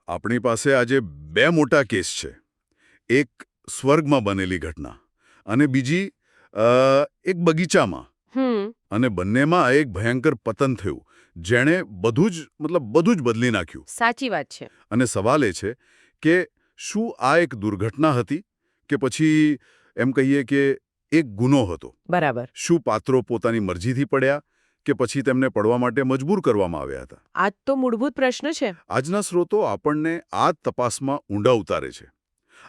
આપણી પાસે આજે બે મોટા કેસ છે. એક સ્વર્ગમાં બનેલી ઘટના અને બીજી એક બગીચામાં. અને બંનેમાં એક ભયંકર પતન થયું જેણે બધું જ બદલી નાખ્યું. સાચી વાત છે. અને સવાલ એ છે કે શું આ એક દુર્ઘટના હતી કે પછી એમ કહીએ કે એક ગુનો હતો? બરાબર. શું પાત્રો પોતાની મરજીથી પડ્યા કે પછી તેમને પડવા માટે મજબૂર કરવામાં આવ્યા હતા? આ તો મૂળભૂત પ્રશ્ન છે. આજના સ્રોતો આપણને આ તપાસમાં ઊંડા ઉતારે છે.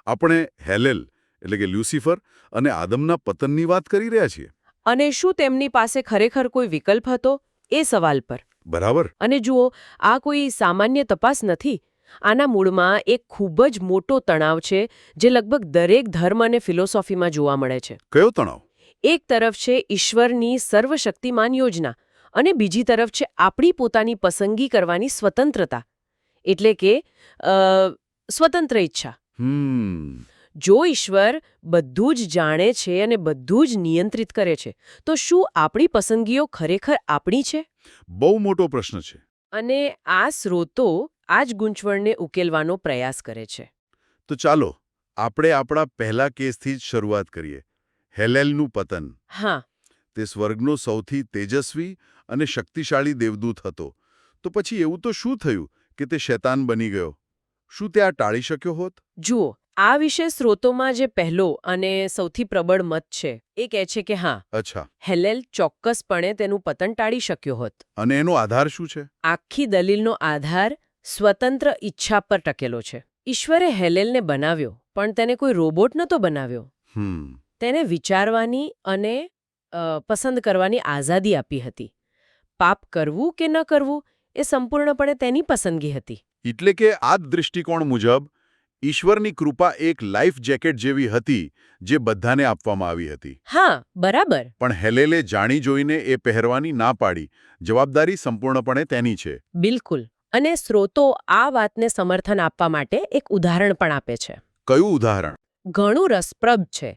આપણે હેલેલ એટલે કે લ્યુસિફર અને આદમના પતનની વાત કરી રહ્યા છીએ. અને શું તેમની પાસે ખરેખર કોઈ વિકલ્પ હતો એ સવાલ પર. બરાબર. અને જુઓ, આ કોઈ સામાન્ય તપાસ નથી. આના મૂળમાં એક ખૂબ જ મોટો તણાવ છે જે લગભગ દરેક ધર્મ અને ફિલોસોફીમાં જોવા મળે છે. કયો તણાવ? એક તરફ છે ઈશ્વરની સર્વશક્તિમાન યોજના અને બીજી તરફ છે આપણી પોતાની પસંદગી કરવાની સ્વતંત્રતા, એટલે કે સ્વતંત્ર ઈચ્છા. જો ઈશ્વર બધું જ જાણે છે અને બધું જ નિયંત્રિત કરે છે, તો શું આપણી પસંદગીઓ ખરેખર આપણી છે? બહુ મોટો પ્રશ્ન છે. અને આ સ્રોતો આ જ ગૂંચવણને ઉકેલવાનો પ્રયાસ કરે છે. તો ચાલો આપણે આપણા પહેલા કેસથી જ શરૂઆત કરીએ. હેલેલનું પતન. હા. તે સ્વર્ગનો સૌથી તેજસ્વી અને શક્તિશાળી દેવદૂત હતો. તો પછી એવું તો શું થયું કે તે શૈતાન બની ગયો? શું તે આ ટાળી શક્યો હોત? જુઓ, આ વિશે સ્રોતોમાં જે પહેલો અને સૌથી પ્રબળ મત છે એ કહે છે કે હા, અચ્છા, હેલેલ ચોક્કસપણે તેનું પતન ટાળી શક્યો હોત. અને એનો આધાર શું છે? આખી દલીલનો આધાર સ્વતંત્ર ઈચ્છા પર ટકેલો છે. ઈશ્વરે હેલેલને બનાવ્યો, પણ તેને કોઈ રોબોટ નહોતો બનાવ્યો. તેને વિચારવાની અને પસંદ કરવાની આઝાદી આપી હતી. પાપ કરવું કે ન કરવું એ સંપૂર્ણપણે તેની પસંદગી હતી. એટલે કે આ દૃષ્ટિકોણ મુજબ ઈશ્વરની કૃપા એક લાઈફ જેકેટ જેવી હતી જે બધાને આપવામાં આવી હતી. હા, બરાબર. પણ હેલેલે જાણી જોઈને એ પહેરવાની ના પાડી. જવાબદારી સંપૂર્ણપણે તેની છે. બિલકુલ. અને સ્રોતો આ વાતને સમર્થન આપવા માટે એક ઉદાહરણ પણ આપે છે. કયું ઉદાહરણ? ઘણું રસપ્રદ છે.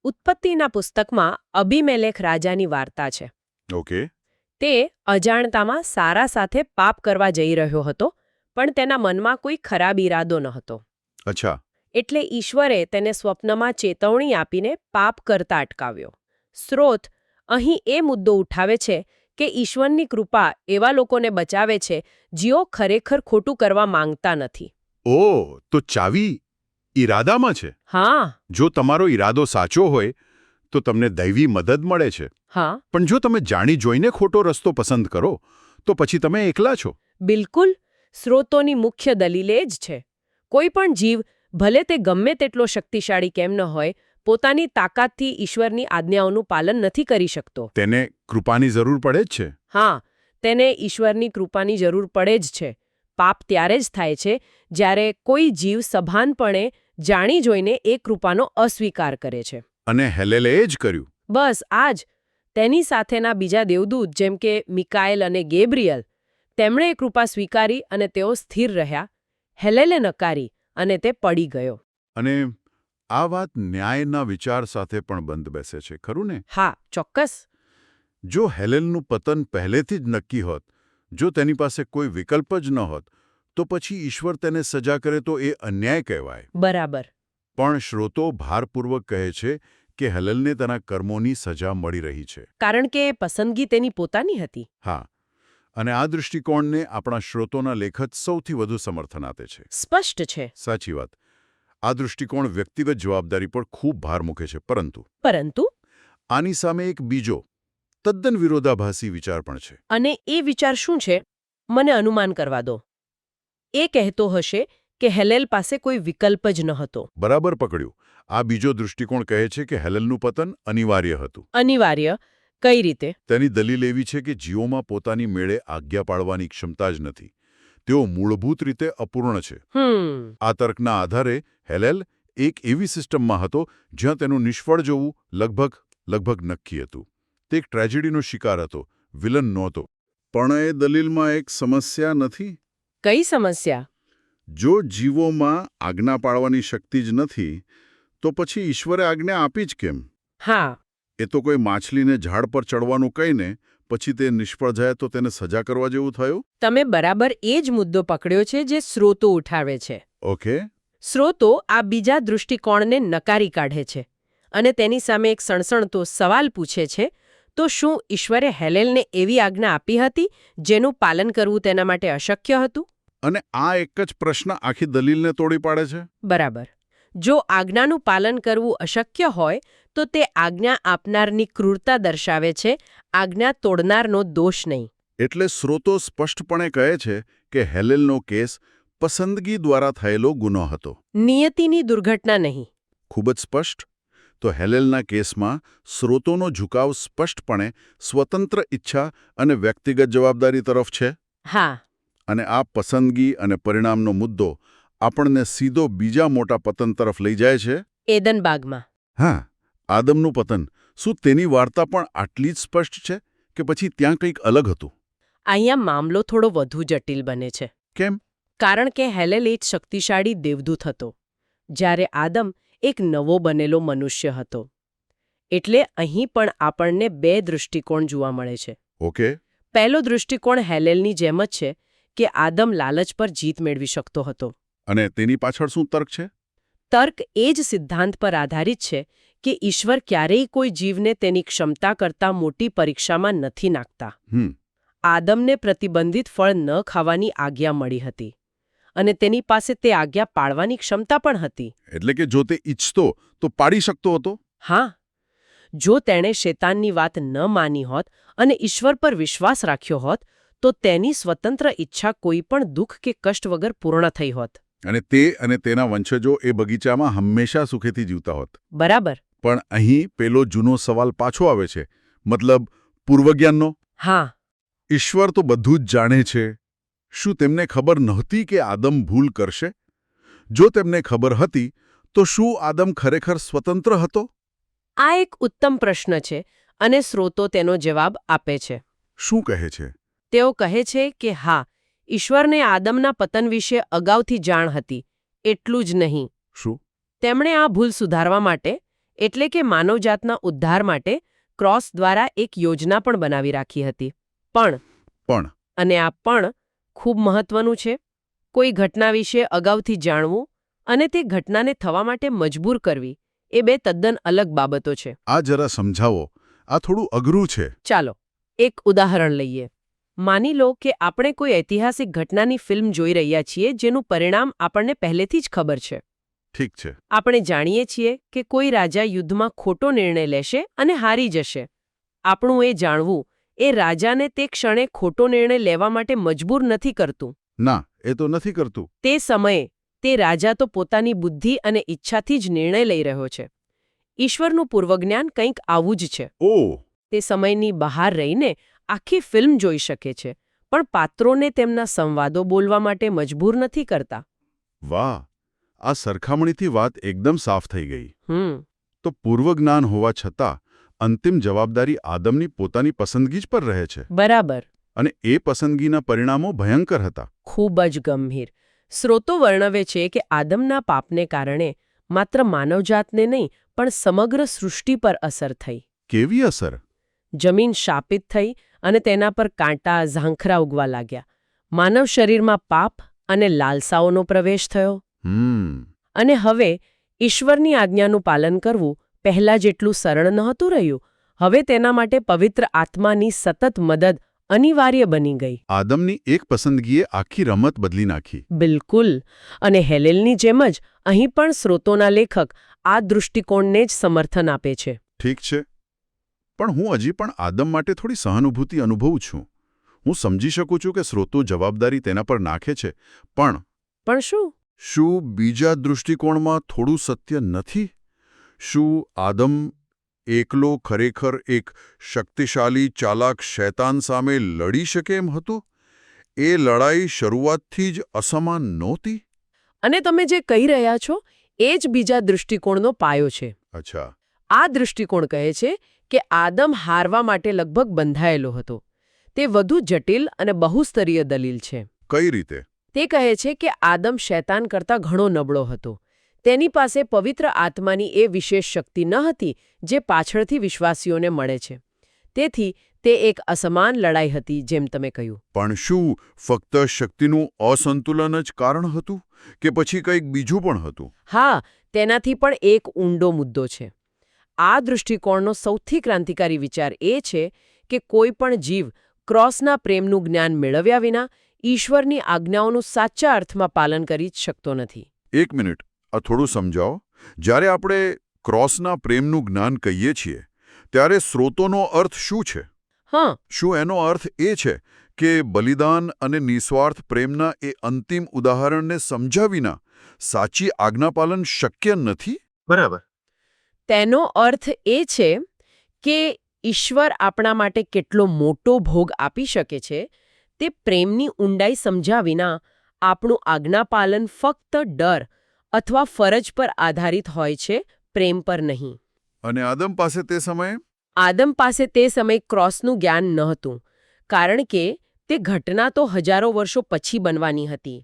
ઉત્પત્તિના પુસ્તકમાં અબીમેલેખ રાજાની વાર્તા છે. ઓકે. તે અજાણતામાં સારા સાથે પાપ કરવા જઈ રહ્યો હતો, પણ તેના મનમાં કોઈ ખરાબ ઈરાદો ન હતો. અચ્છા. એટલે ઈશ્વરે તેને સ્વપ્નમાં ચેતવણી આપીને પાપ કરતા અટકાવ્યો. સ્રોત અહીં એ મુદ્દો ઉઠાવે છે કે ઈશ્વરની કૃપા એવા લોકોને બચાવે છે જેઓ ખરેખર ખોટું કરવા માંગતા નથી. ઓહ, તો ચાવી ઈરાદામાં છે. હા. જો તમારો ઈરાદો સાચો હોય તો તમને દૈવી મદદ મળે છે. હા. પણ જો તમે જાણી જોઈને ખોટો રસ્તો પસંદ કરો તો પછી તમે એકલા છો. બિલકુલ. સ્રોતોની મુખ્ય દલીલ એ જ છે. કોઈ પણ જીવ, ભલે તે ગમે તેટલો શક્તિશાળી કેમ ન હોય, પોતાની તાકાતથી ઈશ્વરની આજ્ઞાઓનું પાલન નથી કરી શકતો. તેને કૃપાની જરૂર પડે જ છે. હા, તેને ઈશ્વરની કૃપાની જરૂર પડે જ છે. પાપ ત્યારે જ થાય છે જ્યારે કોઈ જીવ સભાનપણે જાણી જોઈને એ કૃપાનો અસ્વીકાર કરે છે. અને હેલેલે એ જ કર્યું. બસ આ જ. તેની સાથેના બીજા દેવદૂત જેમ કે મિકાએલ અને ગેબ્રિયલ, તેમણે એ કૃપા સ્વીકારી અને તેઓ સ્થિર રહ્યા. હેલેલે નકારી અને તે પડી ગયો. અને આ વાત ન્યાયના વિચાર સાથે પણ બંધ બેસે છે, ખરું ને? હા, ચોક્કસ. જો હેલેલનું પતન પહેલેથી જ નક્કી હોત, જો તેની પાસે કોઈ વિકલ્પ જ ન હોત, તો પછી ઈશ્વર તેને સજા કરે તો એ અન્યાય કહેવાય. બરાબર. પણ શ્રોતો ભારપૂર્વક કહે છે કે હેલેલને તેના કર્મોની સજા મળી રહી છે. કારણ કે પસંદગી તેની પોતાની હતી. હા. અને આ દૃષ્ટિકોણને આપણા શ્રોતોના લેખક સૌથી વધુ સમર્થન આપે છે. સ્પષ્ટ છે. સાચી વાત. આ દૃષ્ટિકોણ વ્યક્તિગત જવાબદારી પર ખૂબ ભાર મૂકે છે, પરંતુ આની સામે એક બીજો તદ્દન વિરોધાભાસી વિચાર પણ છે. અને એ વિચાર શું છે? મને અનુમાન કરવા દો. એ કહેતો હશે કે હેલેલ પાસે કોઈ વિકલ્પ જ ન હતો. બરાબર પકડ્યું. આ બીજો દૃષ્ટિકોણ કહે છે કે હેલેલનું પતન અનિવાર્ય હતું. અનિવાર્ય? કઈ રીતે? તેની દલીલ એવી છે કે જીવોમાં પોતાની મેળે આજ્ઞા પાળવાની ક્ષમતા જ નથી. તેઓ મૂળભૂત રીતે અપૂર્ણ છે. આ તર્કના આધારે હેલેલ એક એવી સિસ્ટમમાં હતો જ્યાં તેનું નિષ્ફળ જવું લગભગ નક્કી હતું. તે એક ટ્રેજેડીનો શિકાર હતો, વિલન નહોતો. પણ એ દલીલમાં એક સમસ્યા નથી? કઈ સમસ્યા? જો જીવોમાં આજ્ઞા પાળવાની શક્તિ જ નથી, તો પછી ઈશ્વરે આજ્ઞા આપી જ કેમ? હા. એ તો કોઈ માછલીને ઝાડ પર ચડવાનું કહીને પછી તે નિષ્ફળ જાય તો તેને સજા કરવા જેવું થયું? તમે બરાબર એ જ મુદ્દો પકડ્યો છે જે સ્રોતો ઉઠાવે છે. ઓકે. સ્રોતો આ બીજા દૃષ્ટિકોણને નકારી કાઢે છે અને તેની સામે એક સણસણતો સવાલ પૂછે છે, તો શું ઈશ્વરે હેલેલને એવી આજ્ઞા આપી હતી જેનું પાલન કરવું તેના માટે અશક્ય હતું? અને આ એક જ પ્રશ્ન આખી દલીલને તોડી પાડે છે. બરાબર. જો આજ્ઞાનું પાલન કરવું અશક્ય હોય તો તે આજ્ઞા આપનારની ક્રૂરતા દર્શાવે છે, આજ્ઞા તોડનારનો દોષ નહીં. એટલે સ્રોતો સ્પષ્ટપણે કહે છે કે હેલેલનો કેસ પસંદગી દ્વારા થયેલો ગુનો હતો, નિયતિની દુર્ઘટના નહીં. ખૂબ જ સ્પષ્ટ. તો હેલેલના કેસમાં સ્રોતોનો ઝુકાવ સ્પષ્ટપણે સ્વતંત્ર ઈચ્છા અને વ્યક્તિગત જવાબદારી તરફ છે. હા. અને આ પસંદગી અને પરિણામનો મુદ્દો આપણને સીધો બીજા મોટા પતન તરફ લઈ જાય છે. એદન બાગમાં. હા, આદમનું પતન. શું તેની વાર્તા પણ આટલી જ સ્પષ્ટ છે કે પછી ત્યાં કંઈક અલગ હતું? અહીંયા મામલો થોડો વધુ જટિલ બને છે. કેમ? કારણ કે હેલેલ એક શક્તિશાળી દેવદૂત હતો, જ્યારે આદમ એક નવો બનેલો મનુષ્ય હતો. એટલે અહીં પણ આપણને બે દૃષ્ટિકોણ જોવા મળે છે. ઓકે. પહેલો દૃષ્ટિકોણ હેલેલની જેમ જ છે કે આદમ લાલચ પર જીત મેળવી શકતો હતો. અને તેની પાછળ શું તર્ક છે? તર્ક એ જ સિદ્ધાંત પર આધારિત છે કે ઈશ્વર ક્યારેય કોઈ જીવને તેની ક્ષમતા કરતાં મોટી પરીક્ષામાં નથી નાખતા. આદમને પ્રતિબંધિત ફળ ન ખાવાની આજ્ઞા મળી હતી અને તેની પાસે તે આજ્ઞા પાળવાની ક્ષમતા પણ હતી. એટલે કે જો તે ઈચ્છતો તો પાડી શકતો હતો? હા. જો તેણે શેતાનની વાત ન માની હોત અને ઈશ્વર પર વિશ્વાસ રાખ્યો હોત તો તેની સ્વતંત્ર ઈચ્છા કોઈ પણ દુઃખ કે કષ્ટ વગર પૂર્ણ થઈ હોત. અને તે અને તેના વંશજો એ બગીચામાં હંમેશા સુખેથી જીવતા હોત. બરાબર. પણ અહીં પેલો જૂનો સવાલ પાછો આવે છે, મતલબ પૂર્વજ્ઞાનનો. હા. ઈશ્વર તો બધું જ જાણે છે. શું તેમને ખબર નહોતી કે આદમ ભૂલ કરશે? જો તેમને ખબર હતી તો શું આદમ ખરેખર સ્વતંત્ર હતો? આ એક ઉત્તમ પ્રશ્ન છે અને સ્રોતો તેનો જવાબ આપે છે. શું કહે છે? તેઓ કહે છે કે હા, ઈશ્વરને આદમના પતન વિશે અગાઉથી જાણ હતી. એટલું જ નહીં. શું? તેમણે આ ભૂલ સુધારવા માટે, એટલે કે માનવજાતના ઉદ્ધાર માટે, ક્રોસ દ્વારા એક યોજના પણ બનાવી રાખી હતી. પણ અને આ પણ ખૂબ મહત્વનું છે, કોઈ ઘટના વિશે અગાઉથી જાણવું અને તે ઘટનાને થવા માટે મજબૂર કરવી એ બે તદ્દન અલગ બાબતો છે. આ જરા સમજાવો. આ થોડું અઘરું છે. ચાલો એક ઉદાહરણ લઈએ. માની લો કે આપણે કોઈ ઐતિહાસિક ઘટનાની ફિલ્મ જોઈ રહ્યા છીએ જેનું પરિણામ આપણને પહેલેથી જ ખબર છે. ઠીક છે. આપણે જાણીએ છીએ કે કોઈ રાજા યુદ્ધમાં ખોટો નિર્ણય લેશે અને હારી જશે. આપણું એ જાણવું એ રાજાને તે ક્ષણે ખોટો નિર્ણય લેવા માટે મજબૂર નથી કરતું. ના, એ તો નથી કરતું. તે સમયે તે રાજા તો પોતાની બુદ્ધિ અને ઈચ્છાથી જ નિર્ણય લઈ રહ્યો છે. ઈશ્વરનું પૂર્વજ્ઞાન કંઈક આવું જ છે. તે સમયની બહાર રહીને આખી ફિલ્મ જોઈ શકે છે, પણ પાત્રોને તેમના સંવાદો બોલવા માટે મજબૂર નથી કરતા. વાહ, આ સરખામણીથી વાત એકદમ સાફ થઈ ગઈ. તો પૂર્વજ્ઞાન હોવા છતાં અંતિમ જવાબદારી આદમની પોતાની પસંદગી જ પર રહે છે. બરાબર. અને એ પસંદગીના પરિણામો ભયંકર હતા. ખૂબ જ ગંભીર. સ્રોતો વર્ણવે છે કે આદમના પાપને કારણે માત્ર માનવજાતને નહીં પણ સમગ્ર સૃષ્ટિ પર અસર થઈ. કેવી અસર? જમીન શાપિત થઈ અને તેના પર કાંટા, ઝાંખરા ઉગવા લાગ્યા. માનવ શરીરમાં પાપ અને લાલસાઓનો પ્રવેશ થયો. અને હવે ઈશ્વરની આજ્ઞાનું પાલન કરવું પહેલા જેટલું સરળ નહોતું રહ્યું. હવે તેના માટે પવિત્ર આત્માની સતત મદદ અનિવાર્ય બની ગઈ. આદમની એક પસંદગીએ આખી રમત બદલી નાખી. બિલકુલ. અને હેલેલની જેમ જ અહીં પણ સ્રોતોના લેખક આ દૃષ્ટિકોણને જ સમર્થન આપે છે. ઠીક છે. પણ હું હજી પણ આદમ માટે થોડી સહાનુભૂતિ અનુભવું છું. હું સમજી શકું છું કે સ્રોતો જવાબદારી તેના પર નાખે છે, પણ શું બીજા દૃષ્ટિકોણમાં થોડું સત્ય નથી? શું આદમ એકલો ખરેખર એક શક્તિશાળી ચાલાક શૈતાન સામે લડી શકે એમ હતો? એ લડાઈ શરૂઆતથી જ અસમાન નહોતી? અને તમે જે કહી રહ્યા છો એ જ બીજા દૃષ્ટિકોણનો પાયો છે. અચ્છા. આ દૃષ્ટિકોણ કહે છે કે આદમ હારવા માટે લગભગ બંધાયેલો હતો. તે વધુ જટિલ અને બહુસ્તરીય દલીલ છે. કઈ રીતે? તે કહે છે કે આદમ શૈતાન કરતાં ઘણો નબળો હતો. તેની પાસે પવિત્ર આત્માની એ વિશેષ શક્તિ ન હતી જે પાછળથી વિશ્વાસીઓને મળે છે. તેથી તે એક અસમાન લડાઈ હતી, જેમ તમે કહ્યું. પણ શું ફક્ત શક્તિનું અસંતુલન જ કારણ હતું કે પછી કંઈક બીજું પણ હતું? હા, તેનાથી પણ એક ઊંડો મુદ્દો છે. આ દૃષ્ટિકોણનો સૌથી ક્રાંતિકારી વિચાર એ છે કે કોઈ પણ જીવ ક્રોસના પ્રેમનું જ્ઞાન મેળવ્યા વિના ઈશ્વરની આજ્ઞાઓનું સાચા અર્થમાં પાલન કરી જ શકતો નથી. એક મિનિટ, આ થોડું સમજાવો. જ્યારે આપણે ક્રોસના પ્રેમનું જ્ઞાન કહીએ છીએ ત્યારે સ્રોતોનો અર્થ શું છે? હા, શું એનો અર્થ એ છે કે બલિદાન અને નિસ્વાર્થ પ્રેમના એ અંતિમ ઉદાહરણને સમજ્યા વિના સાચી આજ્ઞાપાલન શક્ય નથી? બરાબર. તેનો અર્થ એ છે કે ઈશ્વર આપણા માટે કેટલો મોટો ભોગ આપી શકે છે તે પ્રેમની ઊંડાઈ સમજ્યા વિના આપણું આજ્ઞાપાલન ફક્ત ડર અથવા ફરજ પર આધારિત હોય છે, પ્રેમ પર નહીં. અને આદમ પાસે તે સમયે? આદમ પાસે તે સમયે ક્રોસનું જ્ઞાન નહોતું, કારણ કે તે ઘટના તો હજારો વર્ષો પછી બનવાની હતી.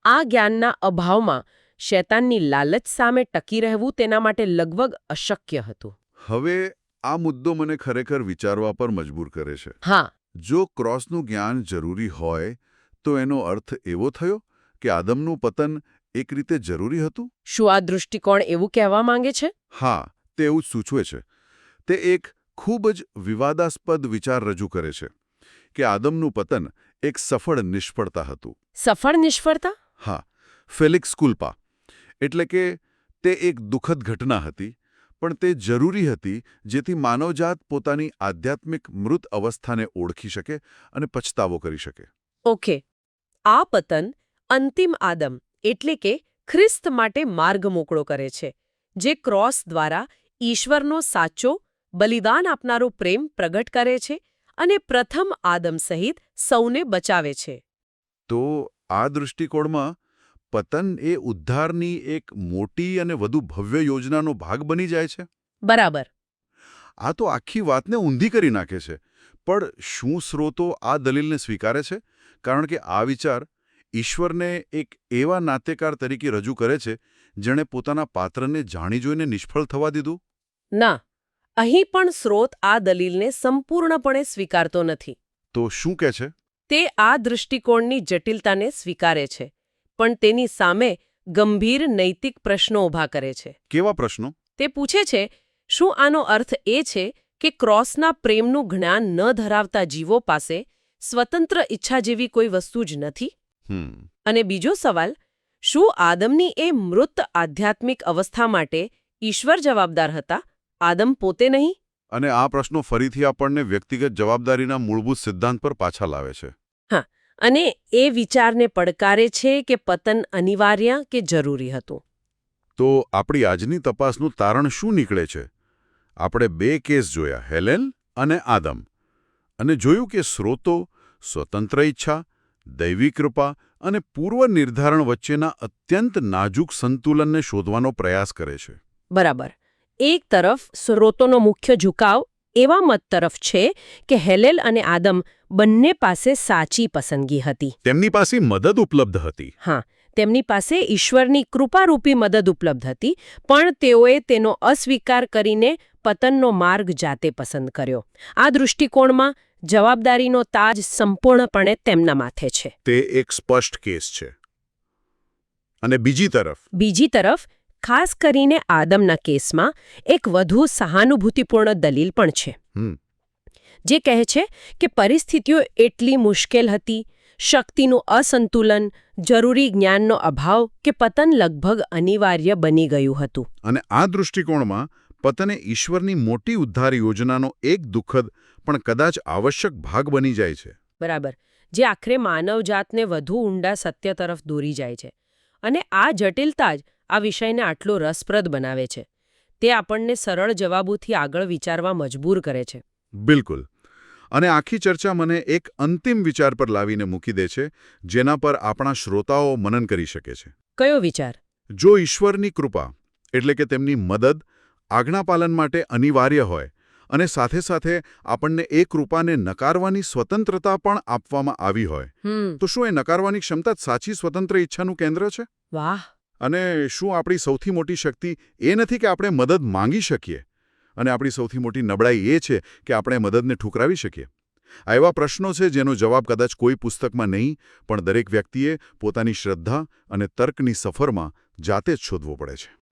આ જ્ઞાનના અભાવમાં શૈતાનની લાલચ સામે ટકી રહેવું તેના માટે લગભગ અશક્ય હતું. હવે આ મુદ્દો મને ખરેખર વિચારવા પર મજબૂર કરે છે. હા, જો ક્રોસનું જ્ઞાન જરૂરી હોય તો એનો અર્થ એવો થયો કે આદમનું પતન એક રીતે જરૂરી હતું? શું આ દૃષ્ટિકોણ એવું કહેવા માંગે છે? હા, તે એવું જ સૂચવે છે. તે એક ખૂબ જ વિવાદાસ્પદ વિચાર રજૂ કરે છે કે આદમનું પતન એક સફળ નિષ્ફળતા હતું. સફળ નિષ્ફળતા? હા, ફેલિક્સ કુલ્પા. એટલે કે તે એક દુઃખદ ઘટના હતી, પણ તે જરૂરી હતી જેથી માનવજાત પોતાની આધ્યાત્મિક મૃત અવસ્થાને ઓળખી શકે અને પછતાવો કરી શકે. ઓકે. આ પતન અંતિમ આદમ એટલે કે ખ્રિસ્ત માટે માર્ગ મોકળો કરે છે, જે ક્રોસ દ્વારા ઈશ્વરનો સાચો બલિદાન આપનારો પ્રેમ પ્રગટ કરે છે અને પ્રથમ આદમ સહિત સૌને બચાવે છે. તો આ દૃષ્ટિકોણમાં પતન એ ઉદ્ધારની એક મોટી અને વધુ ભવ્ય યોજનાનો ભાગ બની જાય છે? બરાબર. આ તો આખી વાતને ઊંધી કરી નાખે છે. પણ શું સ્રોતો આ દલીલને સ્વીકારે છે? કારણ કે આ વિચાર ઈશ્વરને એક એવા નાટ્યકાર તરીકે રજૂ કરે છે જેણે પોતાના પાત્રને જાણી જોઈને નિષ્ફળ થવા દીધું? ના, અહીં પણ સ્રોત આ દલીલને સંપૂર્ણપણે સ્વીકારતો નથી. તો શું કહે છે? તે આ દૃષ્ટિકોણની જટિલતાને સ્વીકારે છે, પણ તેની સામે ગંભીર નૈતિક પ્રશ્નો ઊભા કરે છે. કેવા પ્રશ્નો? તે પૂછે છે, શું આનો અર્થ એ છે કે ક્રોસના પ્રેમનું જ્ઞાન ન ધરાવતા જીવો પાસે સ્વતંત્ર ઈચ્છા જેવી કોઈ વસ્તુ જ નથી? અને બીજો સવાલ, શું આદમની એ મૃત આધ્યાત્મિક અવસ્થા માટે ઈશ્વર જવાબદાર હતા, આદમ પોતે નહીં? અને આ પ્રશ્નો ફરીથી આપણને વ્યક્તિગત જવાબદારીના મૂળભૂત સિદ્ધાંત પર પાછા લાવે છે. હા, અને એ વિચારને પડકારે છે કે પતન અનિવાર્ય કે જરૂરી હતું. તો આપણી આજની તપાસનું તારણ શું નીકળે છે? આપણે બે કેસ જોયા, હેલેન અને આદમ, અને જોયું કે સ્રોતો સ્વતંત્ર ઈચ્છા, દૈવી કૃપા અને પૂર્વ નિર્ધારણ વચ્ચેના અત્યંત નાજુક સંતુલનને શોધવાનો પ્રયાસ કરે છે. બરાબર. એક તરફ સ્રોતોનો મુખ્ય ઝુકાવ એવા મત તરફ છે કે હેલેલ અને આદમ બંને પાસે સાચી પસંદગી હતી. તેમની પાસે મદદ ઉપલબ્ધ હતી. હા, તેમની પાસે ઈશ્વરની કૃપારૂપી મદદ ઉપલબ્ધ હતી, પણ તેઓએ તેનો અસ્વીકાર કરીને પતનનો માર્ગ જાતે પસંદ કર્યો. આ દૃષ્ટિકોણમાં જવાબદારીનો તાજ સંપૂર્ણપણે તેમના માથે છે. તે એક સ્પષ્ટ કેસ છે. અને બીજી તરફ ખાસ કરીને આદમના કેસમાં એક વધુ સહાનુભૂતિપૂર્ણ દલીલ પણ છે, જે કહે છે કે પરિસ્થિતિઓ એટલી મુશ્કેલ હતી, શક્તિનું અસંતુલન, જરૂરી જ્ઞાનનો અભાવ કે પતન લગભગ અનિવાર્ય બની ગયું હતું. અને આ દૃષ્ટિકોણમાં પતને ઈશ્વરની મોટી ઉદ્ધાર યોજનાનો એક દુઃખદ પણ કદાચ આવશ્યક ભાગ બની જાય છે. બરાબર. જે આખરે માનવજાતને વધુ ઊંડા સત્ય તરફ દોરી જાય છે. અને આ જટિલતા જ આ વિષયને આટલો રસપ્રદ બનાવે છે. તે આપણને સરળ જવાબોથી આગળ વિચારવા મજબૂર કરે છે. બિલકુલ. અને આખી ચર્ચા મને એક અંતિમ વિચાર પર લાવીને મૂકી દે છે, જેના પર આપણા શ્રોતાઓ મનન કરી શકે છે. કયો વિચાર? જો ઈશ્વરની કૃપા એટલે કે તેમની મદદ આજ્ઞાપાલન માટે અનિવાર્ય હોય અને સાથે સાથે આપણને એ કૃપાને નકારવાની સ્વતંત્રતા પણ આપવામાં આવી હોય, તો શું એ નકારવાની ક્ષમતા જ સાચી સ્વતંત્ર ઈચ્છાનું કેન્દ્ર છે? વાહ! અને શું આપણી સૌથી મોટી શક્તિ એ નથી કે આપણે મદદ માંગી શકીએ, અને આપણી સૌથી મોટી નબળાઈ એ છે કે આપણે મદદને ઠુકરાવી શકીએ. આ એવા પ્રશ્નો છે જેનો જવાબ કદાચ કોઈ પુસ્તકમાં નહીં, પણ દરેક વ્યક્તિએ પોતાની શ્રદ્ધા અને તર્કની સફરમાં જાતે જ શોધવો પડે છે.